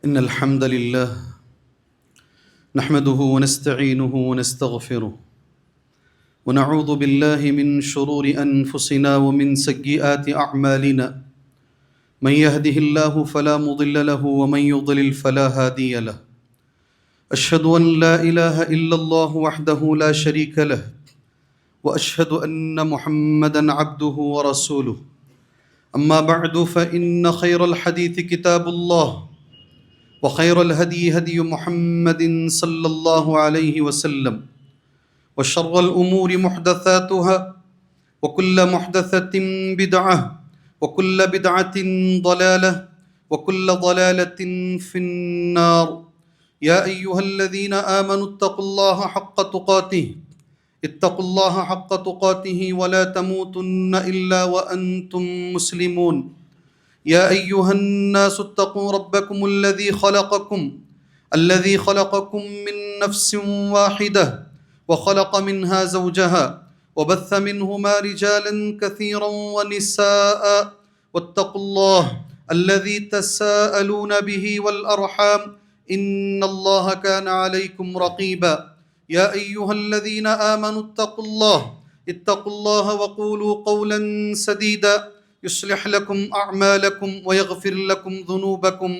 إن الحمد لله نحمده ونستعينه ونستغفره ونعوذ بالله من شرور أنفسنا ومن سيئات أعمالنا من يهده الله فلا مضل له ومن يضلل فلا هادي له أشهد أن لا إله إلا الله وحده لا شريك له وأشهد أن محمدا عبده ورسوله أما بعد فإن خير الحديث كتاب الله وخير الهدي هدي محمد صلى الله عليه وسلم وشر الأمور محدثاتها وكل محدثة بدعة وكل بدعة ضلالة وكل ضلالة في النار يا أيها الذين آمنوا اتقوا الله حق تقاته اتقوا الله حق تقاته ولا تموتن إلا وأنتم مسلمون يا أيها الناس اتقوا ربكم الذي خلقكم من نفس واحدة وخلق منها زوجها وبث منهما رجالا كثيرا ونساء واتقوا الله الذي تساءلون به والأرحام إن الله كان عليكم رقيبا يا أيها الذين آمنوا اتقوا الله وقولوا قولا سديدا يصلح لكم أعمالكم ويغفر لكم ذنوبكم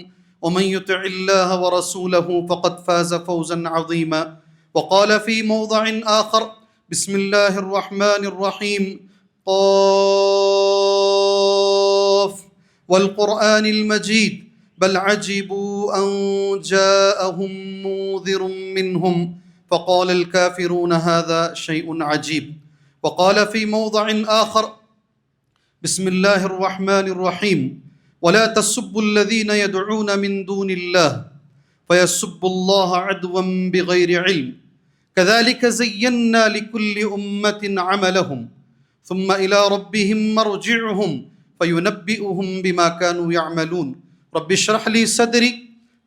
ومن يطع الله ورسوله فقد فاز فوزا عظيما وقال في موضع آخر بسم الله الرحمن الرحيم قاف والقرآن المجيد بل عجبوا أن جاءهم منذر منهم فقال الكافرون هذا شيء عجيب وقال في موضع آخر بسم الله الرحمن الرحيم ولا تسبوا الذين يدعون من دون الله فيسبوا الله عدوا بغير علم كذلك زينا لكل أمة عملهم ثم إلى ربهم مرجعهم فينبئهم بما كانوا يعملون رب اشرح لي صدري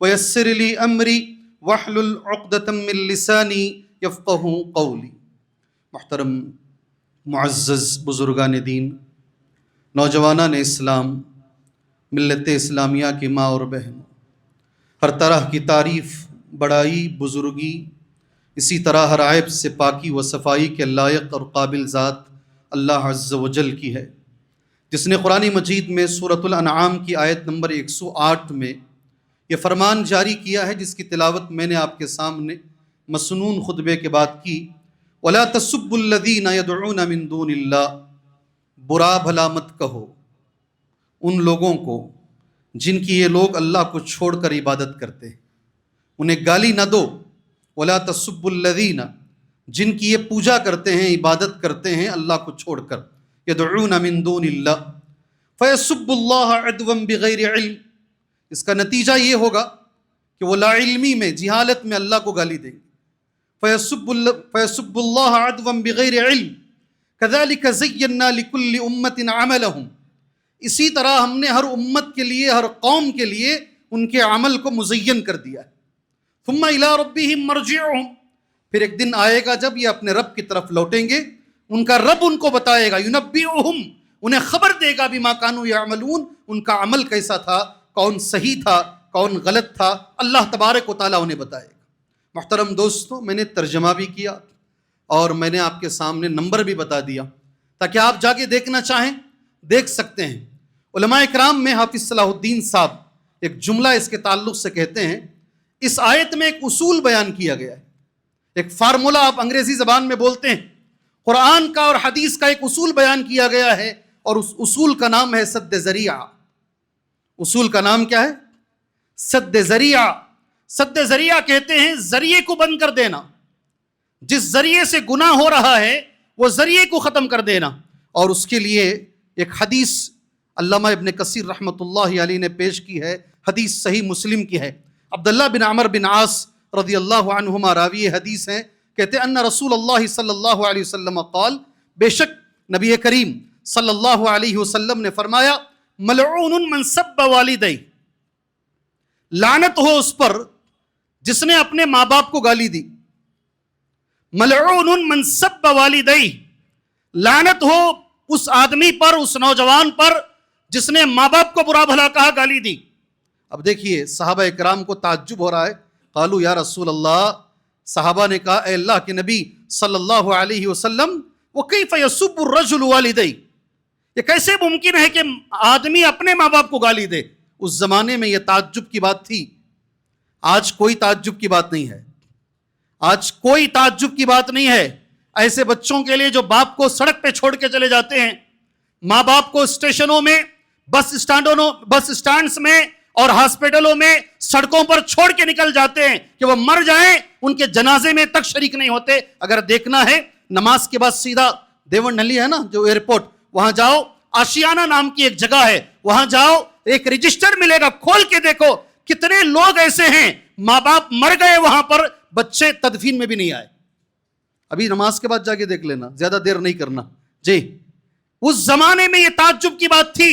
ويسر لي أمري واحلل عقدة من لساني يفقه قولي. محترم معزز بزرگان دین، نوجوانان اسلام، ملت اسلامیہ کی ماں اور بہنوں، ہر طرح کی تعریف، بڑائی، بزرگی اسی طرح ہر عیب سے پاکی و صفائی کے لائق اور قابل ذات اللہ عز و جل کی ہے، جس نے قرآن مجید میں سورۃ الانعام کی آیت نمبر 108 میں یہ فرمان جاری کیا ہے، جس کی تلاوت میں نے آپ کے سامنے مسنون خطبے کے بعد کی. وَلَا تَسُبُّوا الَّذِينَ يَدْعُونَ مِن دُونِ اللَّهِ، برا بھلا مت کہو ان لوگوں کو جن کی یہ لوگ اللہ کو چھوڑ کر عبادت کرتے ہیں، انہیں گالی نہ دو. وَلَا تَسُبُّوا الَّذِينَ، جن کی یہ پوجا کرتے ہیں، عبادت کرتے ہیں اللہ کو چھوڑ کر، يَدْعُونَ مِن دُونِ اللَّهِ فَيَسُبُّوا اللَّهَ عَدْوًا بِغَيْرِ عِلْمٍ، اس کا نتیجہ یہ ہوگا کہ وہ لا علمی میں، جہالت میں اللہ کو گالی دیں گے. فَيَسُبُّوا اللَّهَ عَدْوًا بِغَيْرِ عِلْمٍ كَذَلِكَ زَيَّنَّا لِكُلِّ أُمَّةٍ عَمَلَهُمْ، اسی طرح ہم نے ہر امت کے لیے، ہر قوم کے لیے ان کے عمل کو مزین کر دیا ہے. ثُمَّ إِلَىٰ رَبِّهِمْ مَرْجِعُهُمْ، پھر ایک دن آئے گا جب یہ اپنے رب کی طرف لوٹیں گے، ان کا رب ان کو بتائے گا، يُنَبِّئُهُمْ، انہیں خبر دے گا بِمَا كَانُوا يَعْمَلُونَ، ان کا عمل کیسا تھا، کون صحیح تھا، کون غلط تھا، اللہ تبارک و تعالیٰ انہیں بتائے گا. محترم دوستوں، میں نے ترجمہ بھی کیا اور میں نے آپ کے سامنے نمبر بھی بتا دیا تاکہ آپ جا کے دیکھنا چاہیں دیکھ سکتے ہیں. علماء اکرام میں حافظ صلاح الدین صاحب ایک جملہ اس کے تعلق سے کہتے ہیں، اس آیت میں ایک اصول بیان کیا گیا ہے، ایک فارمولا آپ انگریزی زبان میں بولتے ہیں، قرآن کا اور حدیث کا ایک اصول بیان کیا گیا ہے، اور اس اصول کا نام ہے سد ذریعہ. اصول کا نام کیا ہے؟ سد ذریعہ. سد ذریعہ کہتے ہیں ذریعے کو بند کر دینا، جس ذریعے سے گناہ ہو رہا ہے وہ ذریعے کو ختم کر دینا. اور اس کے لیے ایک حدیث علامہ ابن کثیر رحمۃ اللہ علیہ نے پیش کی ہے، حدیث صحیح مسلم کی ہے. عبداللہ بن عمر بن عاص رضی اللہ عنہما راوی حدیث ہیں، کہتے ہیں ان رسول اللہ صلی اللہ علیہ وسلم قال، بے شک نبی کریم صلی اللہ علیہ وسلم نے فرمایا، ملعون من سب والدیہ، لعنت ہو اس پر جس نے اپنے ماں باپ کو گالی دی. ملعون من سب والدیہ، لعنت ہو اس آدمی پر، اس نوجوان پر جس نے ماں باپ کو برا بھلا کہا، گالی دی. اب دیکھیے صحابہ اکرام کو تعجب ہو رہا ہے. قالوا یا رسول اللہ، صحابہ نے کہا اے اللہ کے نبی صلی اللہ علیہ وسلم، وَكَيْفَ يَسُبُّ الرَّجُلُ وَالِدَيْهِ، یہ کیسے ممکن ہے کہ آدمی اپنے ماں باپ کو گالی دے؟ اس زمانے میں یہ تعجب کی بات تھی. آج کوئی تعجب کی بات نہیں ہے. آج کوئی تعجب کی بات نہیں ہے ایسے بچوں کے لیے جو باپ کو سڑک پہ چھوڑ کے چلے جاتے ہیں، ماں باپ کو اسٹیشنوں میں، بس اسٹینڈز میں اور ہاسپٹلوں میں سڑکوں پر چھوڑ کے نکل جاتے ہیں کہ وہ مر جائیں، ان کے جنازے میں تک شریک نہیں ہوتے. اگر دیکھنا ہے نماز کے بعد سیدھا دیون نلی ہے نا جو ایئرپورٹ، وہاں جاؤ، آشیانہ نام کی ایک جگہ ہے، وہاں جاؤ، ایک رجسٹر ملے گا، کھول کے دیکھو کتنے لوگ ایسے ہیں ماں باپ مر گئے وہاں پر، بچے تدفین میں بھی نہیں آئے. ابھی نماز کے بعد جا کے دیکھ لینا، زیادہ دیر نہیں کرنا. جی اس زمانے میں یہ تعجب کی بات تھی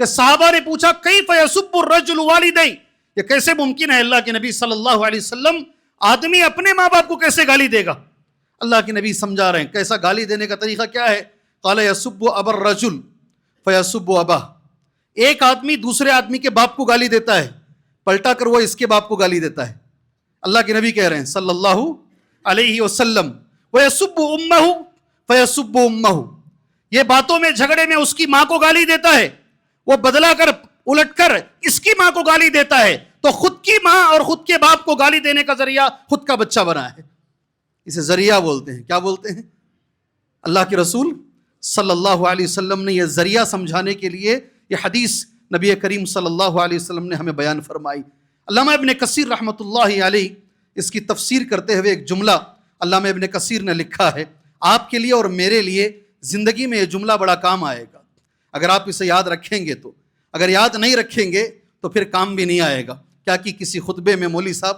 کہ صحابہ نے پوچھا کیف یسب الرجل والدیہ، یہ کیسے ممکن ہے اللہ کے نبی صلی اللہ علیہ وسلم، آدمی اپنے ماں باپ کو کیسے گالی دے گا؟ اللہ کے نبی سمجھا رہے ہیں کیسا گالی دینے کا طریقہ کیا ہے. قال یسب ابا الرجل فیسب اباہ، ایک آدمی دوسرے آدمی کے باپ کو گالی دیتا ہے، پلٹا کر وہ اس کے باپ کو گالی دیتا ہے. اللہ کے نبی کہہ رہے ہیں صلی اللہ علیہ وسلم وَيَسُبُّ أُمَّهُ فَيَسُبُّ أُمَّهُ، یہ باتوں میں جھگڑے میں اس کی ماں کو گالی دیتا ہے، وہ بدلا کر الٹ کر اس کی ماں کو گالی دیتا ہے، تو خود کی ماں اور خود کے باپ کو گالی دینے کا ذریعہ خود کا بچہ بنا ہے. اسے ذریعہ بولتے ہیں. کیا بولتے ہیں؟ اللہ کے رسول صلی اللہ علیہ وسلم نے یہ ذریعہ سمجھانے کے لیے یہ حدیث نبی کریم صلی اللہ علیہ وسلم نے ہمیں بیان فرمائی. علامہ ابن کثیر رحمۃ اللہ علیہ اس کی تفسیر کرتے ہوئے ایک جملہ علامہ ابن کثیر نے لکھا ہے. آپ کے لیے اور میرے لیے زندگی میں یہ جملہ بڑا کام آئے گا اگر آپ اسے یاد رکھیں گے تو. اگر یاد نہیں رکھیں گے تو پھر کام بھی نہیں آئے گا. کیا کہ کسی خطبے میں مولوی صاحب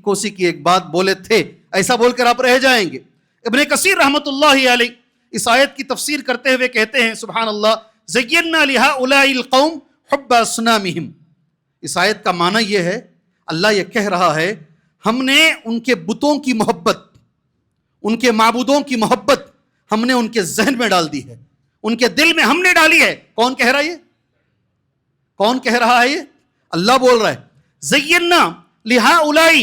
کوسی کی ایک بات بولے تھے، ایسا بول کر آپ رہ جائیں گے. ابن کثیر رحمۃ اللہ علیہ اس آیت کی تفسیر کرتے ہوئے کہتے ہیں سبحان اللہ، زینا لہؤلاء القوم حب اصنامہم. اس آیت کا معنی یہ ہے، اللہ یہ کہہ رہا ہے ہم نے ان کے بتوں کی محبت، ان کے معبودوں کی محبت ہم نے ان کے ذہن میں ڈال دی ہے، ان کے دل میں ہم نے ڈالی ہے. کون کہہ رہا ہے یہ؟ کون کہہ رہا ہے یہ؟ اللہ بول رہا ہے زینا لہؤلاء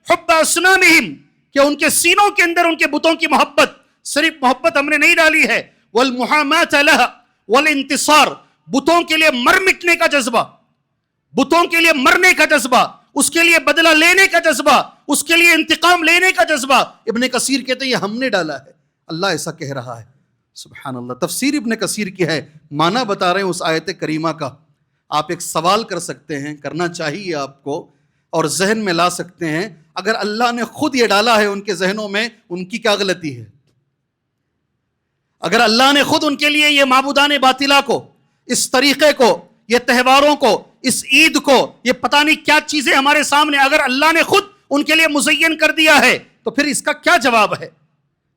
حب اصنامہم، کہ ان کے سینوں کے اندر ان کے بتوں کی محبت، صرف محبت ہم نے نہیں ڈالی ہے، والمحاماۃ لہا والانتصار، بتوں کے لیے مر مٹنے کا جذبہ، بتوں کے لیے مرنے کا جذبہ، اس کے لیے بدلہ لینے کا جذبہ، اس کے لیے انتقام لینے کا جذبہ. ابن کثیر کہتے ہیں یہ ہم نے ڈالا ہے. اللہ ایسا کہہ رہا ہے. سبحان اللہ. تفسیر ابن کثیر کی ہے، معنی بتا رہے ہیں اس آیت کریمہ کا. آپ ایک سوال کر سکتے ہیں، کرنا چاہیے آپ کو، اور ذہن میں لا سکتے ہیں اگر اللہ نے خود یہ ڈالا ہے ان کے ذہنوں میں، ان کی کیا غلطی ہے؟ اگر اللہ نے خود ان کے لیے یہ معبودان باطلہ کو، اس طریقے کو، یہ تہواروں کو، اس عید کو، یہ پتہ نہیں کیا چیزیں ہمارے سامنے اگر اللہ نے خود ان کے لیے مزین کر دیا ہے تو پھر اس کا کیا جواب ہے؟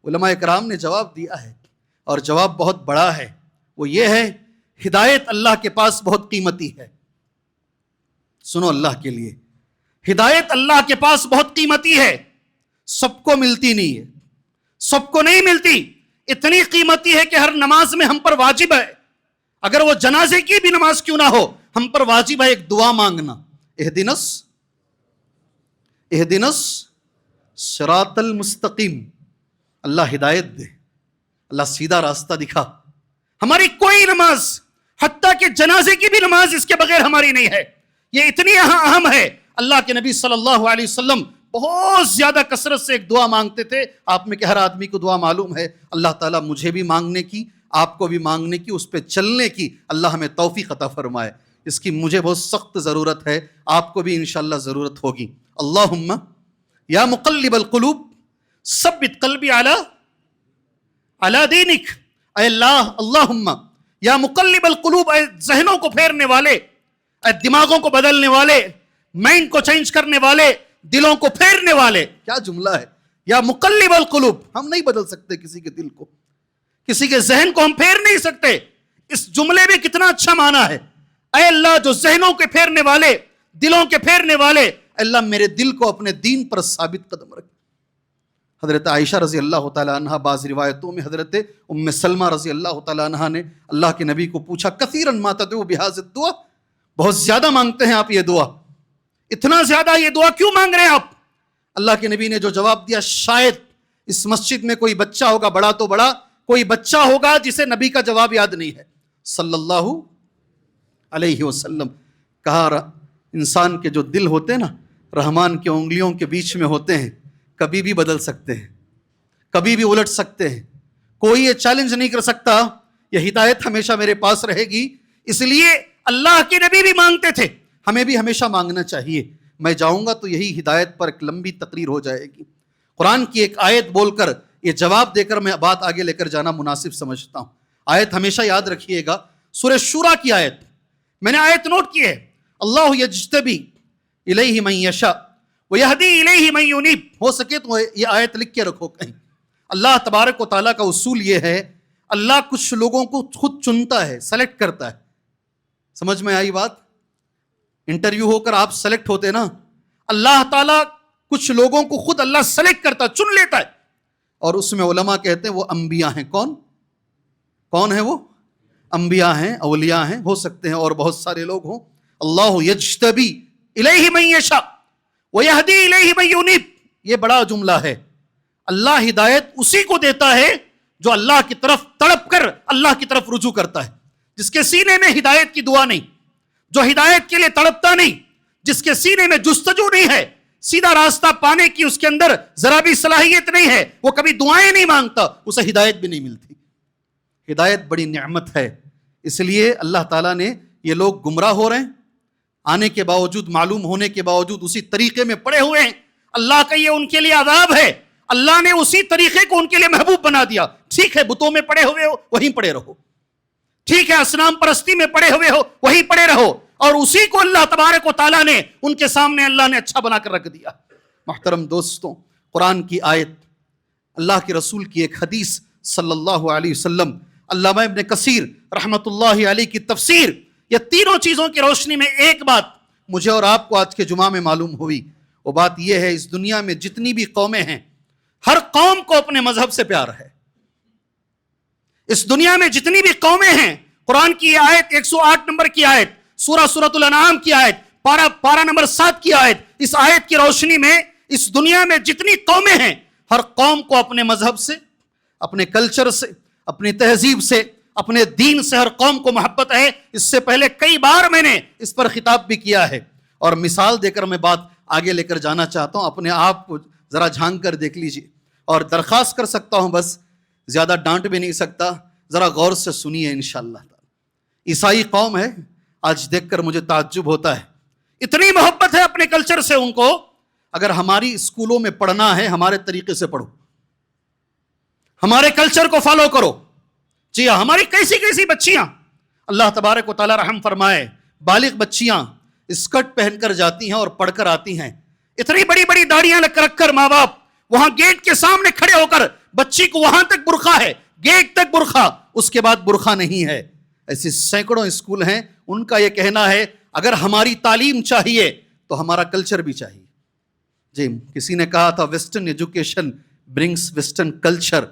علماء کرام نے جواب دیا ہے اور جواب بہت بڑا ہے. وہ یہ ہے ہدایت اللہ کے پاس بہت قیمتی ہے. سنو اللہ کے لیے، ہدایت اللہ کے پاس بہت قیمتی ہے، سب کو ملتی نہیں ہے، سب کو نہیں ملتی. اتنی قیمتی ہے کہ ہر نماز میں ہم پر واجب ہے، اگر وہ جنازے کی بھی نماز کیوں نہ ہو ہم پر واجب ہے ایک دعا مانگنا، اہدنس صراط المستقیم. اللہ ہدایت دے، اللہ سیدھا راستہ دکھا. ہماری کوئی نماز، حتیٰ کہ جنازے کی بھی نماز اس کے بغیر ہماری نہیں ہے. یہ اتنی اہم ہے. اللہ کے نبی صلی اللہ علیہ وسلم بہت زیادہ کثرت سے ایک دعا مانگتے تھے. آپ میں کہ ہر آدمی کو دعا معلوم ہے. اللہ تعالیٰ مجھے بھی مانگنے کی، آپ کو بھی مانگنے کی، اس پہ چلنے کی اللہ ہمیں توفیق عطا فرمائے. اس کی مجھے بہت سخت ضرورت ہے، آپ کو بھی انشاءاللہ ضرورت ہوگی. اللہم یا مقلب القلوب ثبت قلبی علی دینک. اے اللہ، اللہم یا مقلب القلوب، اے ذہنوں کو پھیرنے والے، اے دماغوں کو بدلنے والے، مائنڈ کو چینج کرنے والے، دلوں کو پھیرنے والے. کیا جملہ ہے، یا مقلب القلوب. ہم نہیں بدل سکتے کسی کے دل کو، کسی کے ذہن کو ہم پھیر نہیں سکتے. اس جملے میں کتنا اچھا معنی ہے. اے اللہ جو ذہنوں کے پھیرنے والے، دلوں کے پھیرنے والے، اللہ میرے دل کو اپنے دین پر ثابت قدم رکھ. حضرت عائشہ رضی اللہ تعالیٰ عنہ، بعض روایتوں میں حضرت ام سلمہ رضی اللہ تعالیٰ عنہ نے اللہ کے نبی کو پوچھا کثیراً ما تدعو بہذا الدعاء، بہت زیادہ مانگتے ہیں آپ یہ دعا. اتنا زیادہ یہ دعا کیوں مانگ رہے ہیں آپ؟ اللہ کے نبی نے جو جواب دیا، شاید اس مسجد میں کوئی بچہ ہوگا، بڑا تو بڑا، کوئی بچہ ہوگا جسے نبی کا جواب یاد نہیں ہے صلی اللہ علیہ وسلم. کہا انسان کے جو دل ہوتے ہیں نا، رحمان کی انگلیوں کے بیچ میں ہوتے ہیں، کبھی بھی بدل سکتے ہیں، کبھی بھی الٹ سکتے ہیں. کوئی یہ چیلنج نہیں کر سکتا یہ ہدایت ہمیشہ میرے پاس رہے گی. اس لیے اللہ کے نبی بھی مانگتے تھے، ہمیں بھی ہمیشہ مانگنا چاہیے. میں جاؤں گا تو یہی ہدایت پر ایک لمبی تقریر ہو جائے گی. قرآن کی ایک آیت بول کر یہ جواب دے کر میں بات آگے لے کر جانا مناسب سمجھتا ہوں. آیت ہمیشہ یاد رکھیے گا، سورہ شورا کی آیت. میں نے آیت نوٹ کی ہے، اللہ یجتبی الیہ من یشاء ویہدی الیہ من ینیب. ہو سکے تو یہ آیت لکھ کے رکھو کہیں. اللہ تبارک و تعالیٰ کا اصول یہ ہے، اللہ کچھ لوگوں کو خود چنتا ہے، سلیکٹ کرتا ہے. سمجھ میں آئی بات؟ انٹرویو ہو کر آپ سلیکٹ ہوتے نا، اللہ تعالیٰ کچھ لوگوں کو خود اللہ سلیکٹ کرتا، چن لیتا ہے. اور اس میں علماء کہتے ہیں وہ انبیاء ہیں. کون ہیں وہ؟ انبیاء ہیں، اولیاء ہیں، ہو سکتے ہیں اور بہت سارے لوگ ہوں. اللہ یجتبی الیہ من یشاء ویہدی الیہ من ینیب. یہ بڑا جملہ ہے. اللہ ہدایت اسی کو دیتا ہے جو اللہ کی طرف تڑپ کر اللہ کی طرف رجوع کرتا ہے، جس کے سینے میں ہدایت کی دعا نہیں، جو ہدایت کے لیے تڑپتا نہیں، جس کے سینے میں جستجو نہیں ہے، سیدھا راستہ پانے کی اس کے اندر ذرا بھی صلاحیت نہیں ہے، وہ کبھی دعائیں نہیں مانگتا، اسے ہدایت بھی نہیں ملتی. ہدایت بڑی نعمت ہے. اس لیے اللہ تعالیٰ نے، یہ لوگ گمراہ ہو رہے ہیں، آنے کے باوجود، معلوم ہونے کے باوجود اسی طریقے میں پڑے ہوئے ہیں. اللہ کا یہ ان کے لیے عذاب ہے. اللہ نے اسی طریقے کو ان کے لیے محبوب بنا دیا. ٹھیک ہے بتوں میں پڑے ہوئے ہو، وہیں پڑے رہو. ٹھیک ہے اصنام پرستی میں پڑے ہوئے ہو، وہیں پڑے رہو. اور اسی کو اللہ تبارک و تعالیٰ نے ان کے سامنے اللہ نے اچھا بنا کر رکھ دیا. محترم دوستوں، قرآن کی آیت، اللہ کے رسول کی ایک حدیث صلی اللہ علیہ وسلم، علامہ ابن کثیر رحمت اللہ علیہ کی تفسیر، یہ تینوں چیزوں کی روشنی میں ایک بات مجھے اور آپ کو آج کے جمعہ میں معلوم ہوئی. وہ بات یہ ہے، اس دنیا میں جتنی بھی قومیں ہیں، ہر قوم کو اپنے مذہب سے پیار ہے. اس دنیا میں جتنی بھی قومیں ہیں، قرآن کی آیت 108 نمبر کی آیت، سورۃ الانعام کی آیت، پارہ نمبر 7 کی آیت، اس آیت کی روشنی میں اس دنیا میں جتنی قومیں ہیں، ہر قوم کو اپنے مذہب سے، اپنے کلچر سے، اپنی تہذیب سے، اپنے دین سے ہر قوم کو محبت ہے. اس سے پہلے کئی بار میں نے اس پر خطاب بھی کیا ہے اور مثال دے کر میں بات آگے لے کر جانا چاہتا ہوں. اپنے آپ کو ذرا جھانک کر دیکھ لیجیے اور درخواست کر سکتا ہوں، بس زیادہ ڈانٹ بھی نہیں سکتا، ذرا غور سے سنیے انشاءاللہ. عیسائی قوم ہے، آج دیکھ کر مجھے تعجب ہوتا ہے، اتنی محبت ہے اپنے کلچر سے ان کو. اگر ہماری اسکولوں میں پڑھنا ہے، ہمارے طریقے سے پڑھو، ہمارے کلچر کو فالو کرو. جی ہاں، ہماری کیسی کیسی بچیاں، اللہ تبارک و تعالی رحم فرمائے، بالغ بچیاں اسکرٹ پہن کر جاتی ہیں اور پڑھ کر آتی ہیں. اتنی بڑی بڑی داڑیاں رکھ کر ماں باپ وہاں گیٹ کے سامنے کھڑے ہو کر بچی کو وہاں تک برقع ہے، گیٹ تک برقع، اس کے بعد برقع نہیں ہے. ایسے سینکڑوں اسکول ہیں، ان کا یہ کہنا ہے اگر ہماری تعلیم چاہیے تو ہمارا کلچر بھی چاہیے. جی کسی نے کہا تھا western education brings western culture.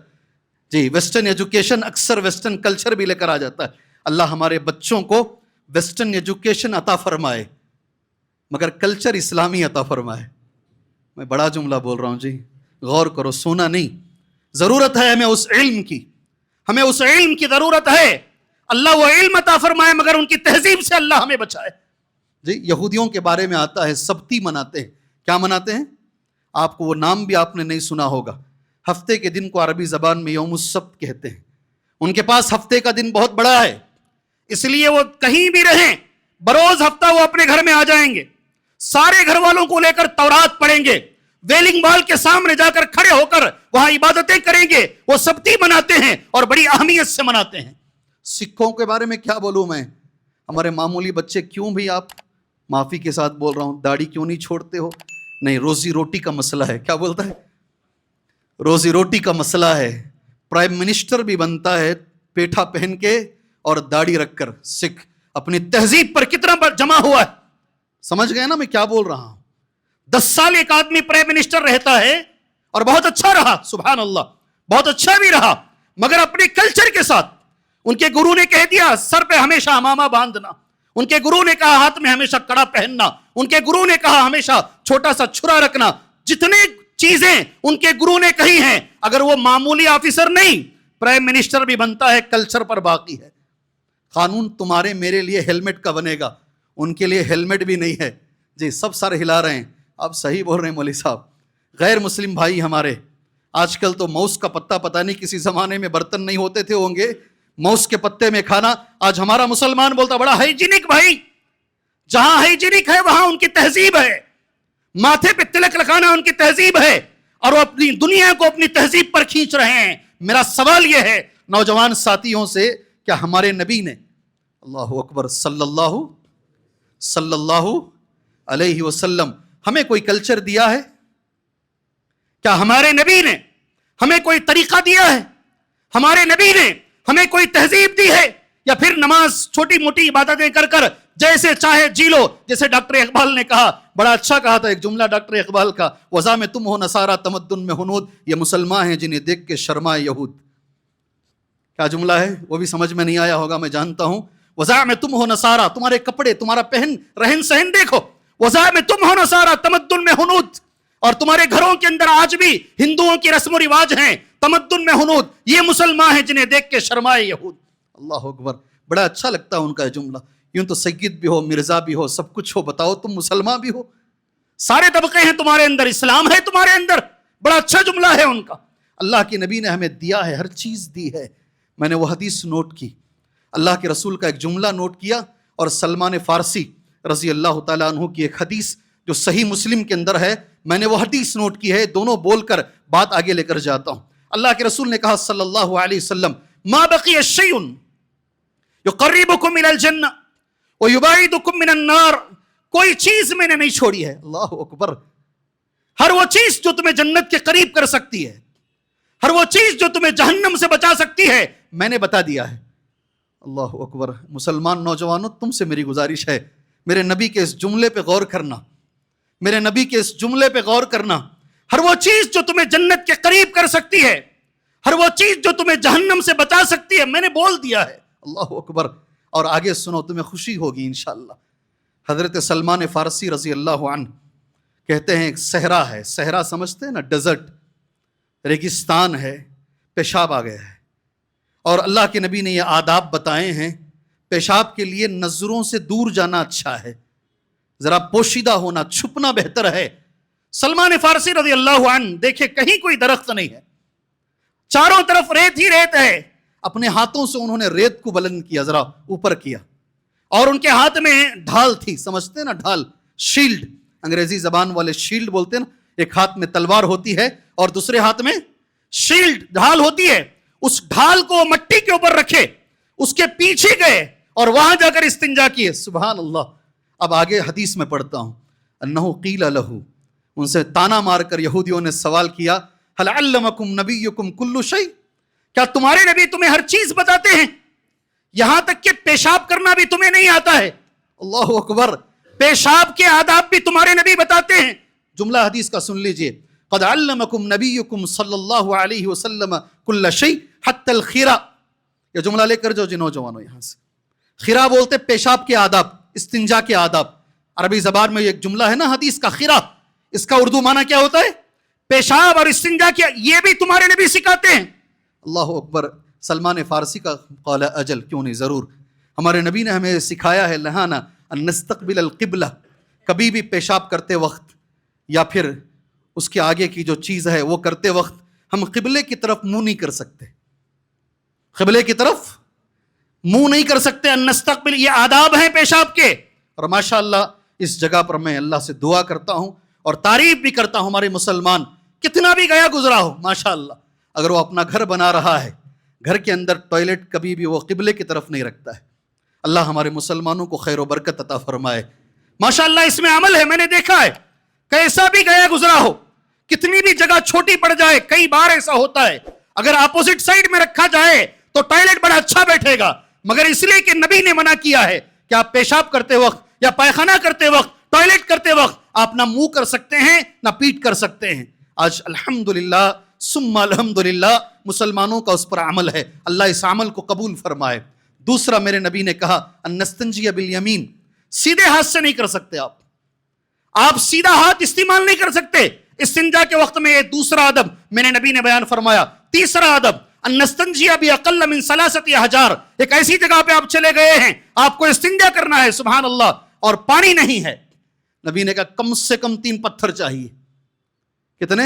جی ویسٹرن ایجوکیشن اکثر ویسٹرن کلچر بھی لے کر آ جاتا ہے. اللہ ہمارے بچوں کو ویسٹرن ایجوکیشن عطا فرمائے مگر کلچر اسلامی عطا فرمائے. میں بڑا جملہ بول رہا ہوں، جی غور کرو، سونا نہیں. ضرورت ہے ہمیں اس علم کی، ہمیں اس علم کی ضرورت ہے. اللہ وہ علم عطا فرمائے مگر ان کی تہذیب سے اللہ ہمیں بچائے. جی یہودیوں کے بارے میں آتا ہے، سبتی مناتے ہیں. کیا مناتے ہیں؟ آپ کو وہ نام بھی آپ نے نہیں سنا ہوگا. ہفتے کے دن کو عربی زبان میں یوم السبت کہتے ہیں. ان کے پاس ہفتے کا دن بہت بڑا ہے، اس لیے وہ کہیں بھی رہیں بروز ہفتہ وہ اپنے گھر میں آ جائیں گے، سارے گھر والوں کو لے کر تورات پڑھیں گے، ویلنگ بال کے سامنے جا کر کھڑے ہو کر وہاں عبادتیں کریں گے. وہ سبتی مناتے ہیں اور بڑی اہمیت سے مناتے ہیں. سکھوں کے بارے میں کیا بولوں میں، ہمارے معمولی بچے، کیوں بھی آپ معافی کے ساتھ بول رہا ہوں، داڑھی کیوں نہیں چھوڑتے ہو؟ نہیں، روزی روٹی کا مسئلہ ہے. کیا بولتا ہے؟ روزی روٹی کا مسئلہ ہے. پرائم منسٹر بھی بنتا ہے پیٹھا پہن کے اور داڑھی رکھ کر. سکھ اپنی تہذیب پر کتنا جمع ہوا ہے. سمجھ گئے نا میں کیا بول رہا ہوں؟ 10 سال ایک آدمی پرائم منسٹر رہتا ہے اور بہت اچھا رہا، سبحان اللہ، بہت اچھا بھی رہا، مگر اپنے کلچر کے ساتھ ان کے گرو نے کہہ دیا سر پہ ہمیشہ امامہ باندھنا. ان کے گرو نے کہا ہاتھ میں ہمیشہ کڑا پہننا، ان کے گرو نے کہا ہمیشہ چھوٹا سا چھرا رکھنا. جتنے چیزیں ان کے گرو نے کہی ہیں، اگر وہ معمولی آفیسر نہیں، پرائم منسٹر بھی بنتا ہے، کلچر پر باقی ہے. قانون تمہارے میرے لیے ہیلمٹ کا بنے گا، ان کے لیے ہیلمٹ بھی نہیں ہے. جی سب سر ہلا رہے ہیں. آپ صحیح بول رہے ہیں مولوی صاحب. غیر مسلم بھائی ہمارے، آج کل تو ماؤس کا پتہ پتہ نہیں، کسی زمانے میں برتن نہیں ہوتے تھے ہوں گے، ماؤس کے پتے میں کھانا. آج ہمارا مسلمان بولتا بڑا ہائیجینک بھائی. جہاں ہائیجینک ہے وہاں ان کی تہذیب ہے. ماتھے پہ تلک لگانا ان کی تہذیب ہے، اور وہ اپنی دنیا کو اپنی تہذیب پر کھینچ رہے ہیں. میرا سوال یہ ہے نوجوان ساتھیوں سے، کیا ہمارے نبی نے اللہ اکبر صلی اللہ علیہ وسلم ہمیں کوئی کلچر دیا ہے؟ کیا ہمارے نبی نے ہمیں کوئی طریقہ دیا ہے؟ ہمارے نبی نے ہمیں کوئی تہذیب دی ہے؟ یا پھر نماز چھوٹی موٹی عبادتیں کر کر جیسے چاہے جی لو؟ جیسے ڈاکٹر اقبال نے کہا، بڑا اچھا کہا تھا ایک جملہ ڈاکٹر اقبال کا، وضع میں تم ہو نصارہ تمدن میں ہنود، یہ مسلمان ہیں جنہیں دیکھ کے شرمائے یہود. کیا جملہ ہے؟ وہ بھی سمجھ میں نہیں آیا ہوگا میں جانتا ہوں. وضع میں تم ہو نصارہ، تمہارے کپڑے تمہارا پہن رہن سہن دیکھو. وضع میں تم ہو نصارہ تمدن میں ہنود، اور تمہارے گھروں کے اندر آج بھی ہندوؤں کی رسم و رواج ہیں، تمدن میں ہنود، یہ مسلمان ہیں جنہیں دیکھ کے شرمائے یہود. اللہ اکبر. بڑا اچھا لگتا ہے ان کا جملہ. یوں تو سید بھی ہو، مرزا بھی ہو، سب کچھ ہو، بتاؤ تم مسلمان بھی ہو. سارے طبقے ہیں تمہارے اندر، اسلام ہے تمہارے اندر. بڑا اچھا جملہ ہے ان کا. اللہ کے نبی نے ہمیں دیا ہے، ہر چیز دی ہے. میں نے وہ حدیث نوٹ کی، اللہ کے رسول کا ایک جملہ نوٹ کیا، اور سلمان فارسی رضی اللہ تعالیٰ عنہ کی ایک حدیث جو صحیح مسلم کے اندر ہے، میں نے وہ حدیث نوٹ کی ہے. دونوں بول کر بات آگے لے کر جاتا ہوں. اللہ کے رسول نے کہا صلی اللہ علیہ وسلم، ما بقی شیء یقربکم الی الجنہ ویباعدکم من النار. کوئی چیز میں نے نہیں چھوڑی ہے. اللہ اکبر. ہر وہ چیز جو تمہیں جنت کے قریب کر سکتی ہے، ہر وہ چیز جو تمہیں جہنم سے بچا سکتی ہے، میں نے بتا دیا ہے. اللہ اکبر. مسلمان نوجوانوں، تم سے میری گزارش ہے، میرے نبی کے اس جملے پہ غور کرنا، میرے نبی کے اس جملے پہ غور کرنا. ہر وہ چیز جو تمہیں جنت کے قریب کر سکتی ہے، ہر وہ چیز جو تمہیں جہنم سے بچا سکتی ہے، میں نے بول دیا ہے. اللہ اکبر. اور آگے سنو، تمہیں خوشی ہوگی انشاءاللہ. حضرت سلمان فارسی رضی اللہ عنہ کہتے ہیں ایک صحرا ہے، صحرا سمجھتے ہیں نا، ڈیزرٹ، ریگستان ہے، پیشاب آ گیا ہے، اور اللہ کے نبی نے یہ آداب بتائے ہیں. پیشاب کے لیے نظروں سے دور جانا اچھا ہے، ذرا پوشیدہ ہونا، چھپنا بہتر ہے. سلمان فارسی رضی اللہ عنہ دیکھے کہیں کوئی درخت نہیں ہے، چاروں طرف ریت ہی ریت ہے. اپنے ہاتھوں سے انہوں نے ریت کو بلند کیا، ذرا اوپر کیا، اور ان کے ہاتھ میں ڈھال تھی. سمجھتے ہیں نا ڈھال، شیلڈ، انگریزی زبان والے شیلڈ بولتے ہیں نا. ایک ہاتھ میں تلوار ہوتی ہے اور دوسرے ہاتھ میں شیلڈ، ڈھال ہوتی ہے. اس ڈھال کو مٹی کے اوپر رکھے، اس کے پیچھے گئے اور وہاں جا کر استنجا کیے. سبحان اللہ. اب آگے حدیث میں پڑھتا ہوں. انہ قیل لہ، ان سے تانا مار کر یہودیوں نے سوال کیا، هل علمکم نبیکم کل شیء، کیا تمہارے نبی تمہیں ہر چیز بتاتے ہیں، یہاں تک کہ پیشاب کرنا بھی تمہیں نہیں آتا ہے؟ اللہ اکبر. پیشاب کے آداب بھی تمہارے نبی بتاتے ہیں. جملہ حدیث کا سن لیجئے، قد علمکم نبیکم صلی اللہ علیہ وسلم کل شیء حتی الخرا. یہ جملہ لے کر جو جی نوجوانوں یہاں سے، خرا بولتے پیشاب کے آداب، استنجا کے آداب. عربی زبان میں ایک جملہ ہے نا حدیث کا، خرا، اس کا اردو معنی کیا ہوتا ہے؟ پیشاب اور استنجا کیا، یہ بھی تمہارے نبی سکھاتے ہیں. اللہ اکبر. سلمان فارسی کا قال اجل، کیوں نہیں، ضرور. ہمارے نبی نے ہمیں سکھایا ہے لہانا ان نستقبل القبلہ، کبھی بھی پیشاب کرتے وقت یا پھر اس کے آگے کی جو چیز ہے وہ کرتے وقت ہم قبلے کی طرف منہ نہیں کر سکتے، قبلے کی طرف منہ نہیں کر سکتے. ان نستقبل، یہ آداب ہیں پیشاب کے. اور ماشاءاللہ اس جگہ پر میں اللہ سے دعا کرتا ہوں اور تعریف بھی کرتا ہوں، ہمارے مسلمان کتنا بھی گیا گزرا ہو، ماشاءاللہ اگر وہ اپنا گھر بنا رہا ہے، گھر کے اندر ٹوائلٹ کبھی بھی وہ قبلے کی طرف نہیں رکھتا ہے. اللہ ہمارے مسلمانوں کو خیر و برکت عطا فرمائے. ماشاءاللہ اس میں عمل ہے، میں نے دیکھا ہے. کیسا بھی گیا گزرا ہو، کتنی بھی جگہ چھوٹی پڑ جائے، کئی بار ایسا ہوتا ہے اگر اپوزٹ سائڈ میں رکھا جائے تو ٹوائلٹ بڑا اچھا بیٹھے گا، مگر اس لیے کہ نبی نے منع کیا ہے کہ آپ پیشاب کرتے وقت یا پائخانہ کرتے وقت، ٹوائلٹ کرتے وقت آپ نہ منہ کر سکتے ہیں نہ پیٹ کر سکتے ہیں. آج الحمدللہ ثم الحمدللہ مسلمانوں کا اس پر عمل ہے. اللہ اس عمل کو قبول فرمائے. دوسرا میرے نبی نے کہا ان نستنجی بالیمین، سیدھے ہاتھ سے نہیں کر سکتے آپ سیدھا ہاتھ استعمال نہیں کر سکتے استنجا کے وقت میں. یہ دوسرا ادب میرے نبی نے بیان فرمایا. تیسرا ادب ان نستنجی باقل من 3 احجار، ایک ایسی جگہ پہ آپ چلے گئے ہیں، آپ کو استنجا کرنا ہے، سبحان اللہ، اور پانی نہیں ہے. نبی نے کہا کم سے کم 3 پتھر چاہیے. کتنے؟